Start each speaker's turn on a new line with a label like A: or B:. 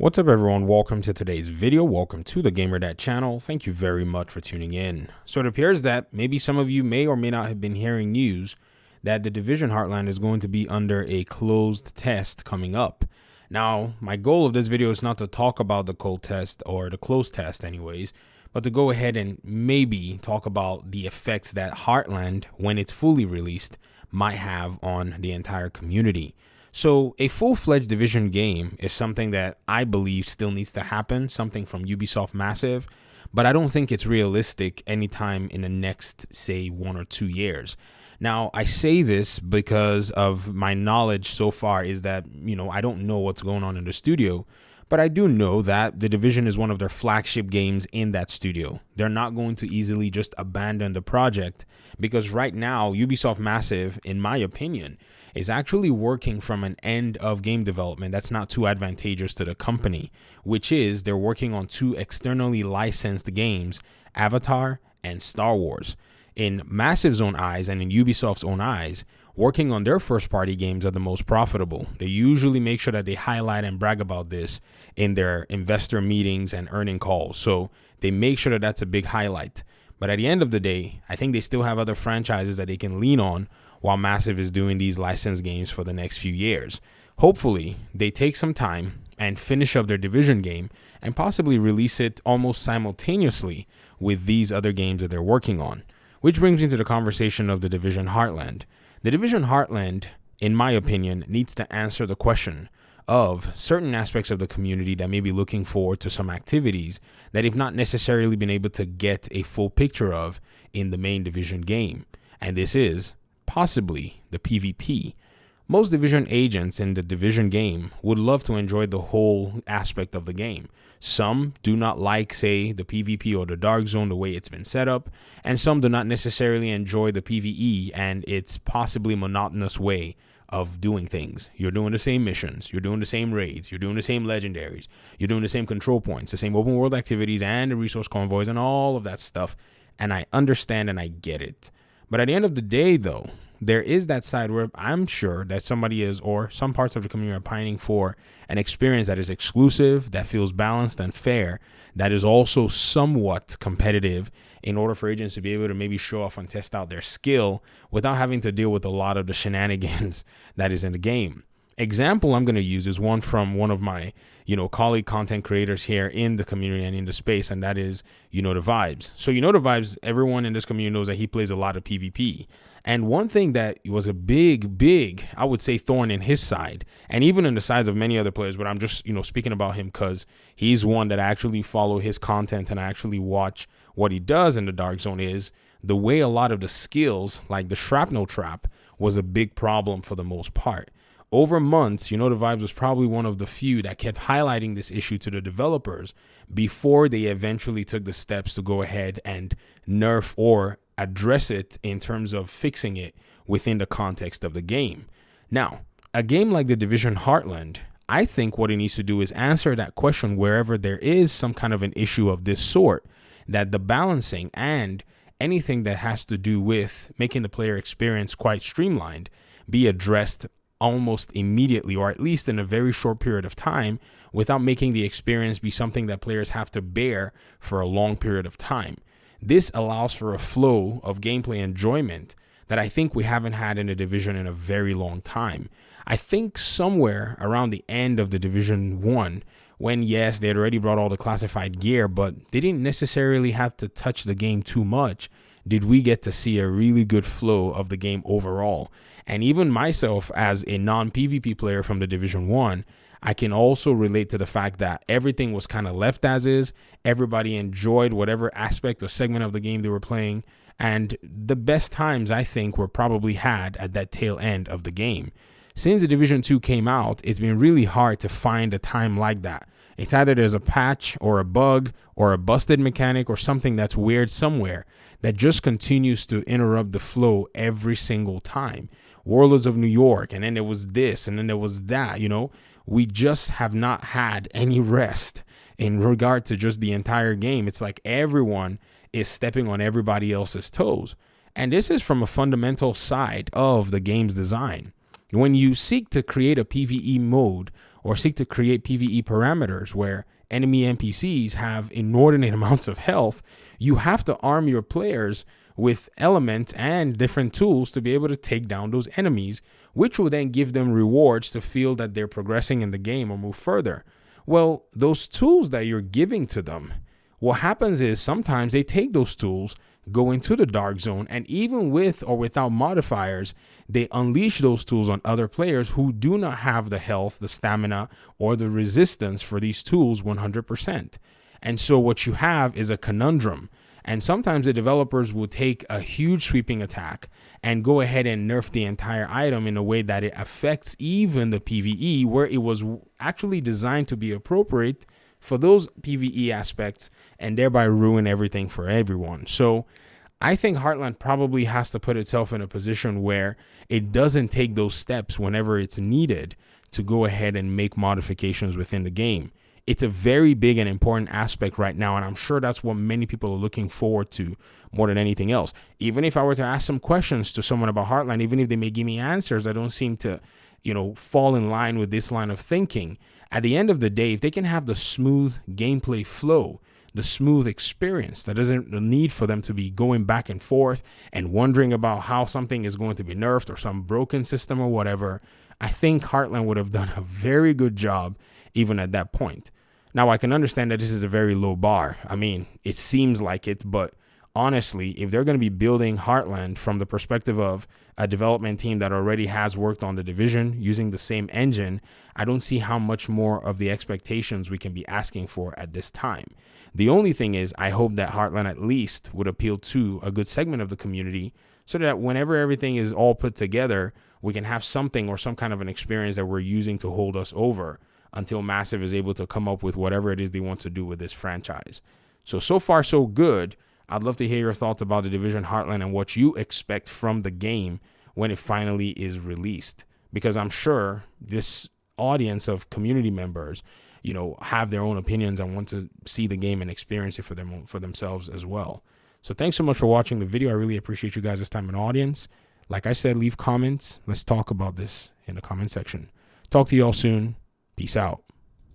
A: What's up everyone, welcome to today's video, welcome to the GamerDad channel. Thank you very much for tuning in. So it appears that maybe some of you may or may not have been hearing news that the Division Heartland is going to be under a closed test coming up. Now, my goal of this video is not to talk about the cold test or the closed test anyways, but to go ahead and maybe talk about the effects that Heartland, when it's fully released, might have on the entire community. So a full-fledged Division game is something that I believe still needs to happen, something from Ubisoft Massive, but I don't think it's realistic anytime in the next, say, 1 or 2 years. Now, I say this because of my knowledge so far is that, I don't know what's going on in the studio, but I do know that The Division is one of their flagship games in that studio. They're not going to easily just abandon the project because right now, Ubisoft Massive, in my opinion, is actually working from an end of game development that's not too advantageous to the company, which is they're working on 2 externally licensed games, Avatar and Star Wars. In Massive's own eyes and in Ubisoft's own eyes, working on their first-party games are the most profitable. They usually make sure that they highlight and brag about this in their investor meetings and earning calls. So they make sure that that's a big highlight. But at the end of the day, I think they still have other franchises that they can lean on while Massive is doing these licensed games for the next few years. Hopefully, they take some time and finish up their Division game and possibly release it almost simultaneously with these other games that they're working on. Which brings me to the conversation of the Division Heartland. The Division Heartland, in my opinion, needs to answer the question of certain aspects of the community that may be looking forward to some activities that they've not necessarily been able to get a full picture of in the main Division game. And this is possibly the PvP. Most Division agents in the Division game would love to enjoy the whole aspect of the game. Some do not like, say, the PvP or the Dark Zone the way it's been set up, and some do not necessarily enjoy the PvE and its possibly monotonous way of doing things. You're doing the same missions, you're doing the same raids, you're doing the same legendaries, you're doing the same control points, the same open world activities and the resource convoys and all of that stuff, and I understand and I get it. But at the end of the day, though, there is that side where I'm sure that somebody is, or some parts of the community are pining for an experience that is exclusive, that feels balanced and fair, that is also somewhat competitive in order for agents to be able to maybe show off and test out their skill without having to deal with a lot of the shenanigans that is in the game. Example I'm going to use is one from one of my, colleague content creators here in the community and in the space, and that is, the Vibes. So, the Vibes, everyone in this community knows that he plays a lot of PvP. And one thing that was a big, I would say, thorn in his side, and even in the sides of many other players, but I'm just, speaking about him because he's one that I actually follow his content and I actually watch what he does in the Dark Zone, is the way a lot of the skills, like the shrapnel trap, was a big problem for the most part. Over months, the Vibes was probably one of the few that kept highlighting this issue to the developers before they eventually took the steps to go ahead and nerf or address it in terms of fixing it within the context of the game. Now, a game like the Division Heartland, I think what it needs to do is answer that question wherever there is some kind of an issue of this sort, that the balancing and anything that has to do with making the player experience quite streamlined be addressed almost immediately, or at least in a very short period of time, without making the experience be something that players have to bear for a long period of time. This allows for a flow of gameplay enjoyment that I think we haven't had in the Division in a very long time. I think somewhere around the end of the Division 1, when yes, they had already brought all the classified gear, but they didn't necessarily have to touch the game too much, did we get to see a really good flow of the game overall. And even myself, as a non-PvP player from the Division 1, I can also relate to the fact that everything was kind of left as is. Everybody enjoyed whatever aspect or segment of the game they were playing. And the best times, I think, were probably had at that tail end of the game. Since the Division 2 came out, it's been really hard to find a time like that. It's either there's a patch or a bug or a busted mechanic or something that's weird somewhere that just continues to interrupt the flow every single time. Warlords of New York, and then there was this, and then there was that, we just have not had any rest in regard to just the entire game. It's like everyone is stepping on everybody else's toes. And this is from a fundamental side of the game's design. When you seek to create a PvE mode or seek to create PvE parameters where enemy NPCs have inordinate amounts of health, you have to arm your players with elements and different tools to be able to take down those enemies, which will then give them rewards to feel that they're progressing in the game or move further. Well, those tools that you're giving to them, what happens is sometimes they take those tools, go into the dark zone, and even with or without modifiers, they unleash those tools on other players who do not have the health, the stamina, or the resistance for these tools 100%. And so what you have is a conundrum. And sometimes the developers will take a huge sweeping attack and go ahead and nerf the entire item in a way that it affects even the PvE, where it was actually designed to be appropriate for those PvE aspects, and thereby ruin everything for everyone. So I think Heartland probably has to put itself in a position where it doesn't take those steps whenever it's needed to go ahead and make modifications within the game. It's a very big and important aspect right now, and I'm sure that's what many people are looking forward to more than anything else. Even if I were to ask some questions to someone about Heartland, even if they may give me answers that don't seem to, fall in line with this line of thinking, at the end of the day, if they can have the smooth gameplay flow, the smooth experience that doesn't need for them to be going back and forth and wondering about how something is going to be nerfed or some broken system or whatever, I think Heartland would have done a very good job even at that point. Now, I can understand that this is a very low bar. I mean, it seems like it, but honestly, if they're going to be building Heartland from the perspective of a development team that already has worked on The Division using the same engine, I don't see how much more of the expectations we can be asking for at this time. The only thing is, I hope that Heartland at least would appeal to a good segment of the community so that whenever everything is all put together, we can have something or some kind of an experience that we're using to hold us over until Massive is able to come up with whatever it is they want to do with this franchise. So far, so good. I'd love to hear your thoughts about The Division Heartland and what you expect from the game when it finally is released, because I'm sure this audience of community members, have their own opinions and want to see the game and experience it for themselves as well. So thanks so much for watching the video. I really appreciate you guys' time and audience. Like I said, leave comments. Let's talk about this in the comment section. Talk to you all soon. Peace out.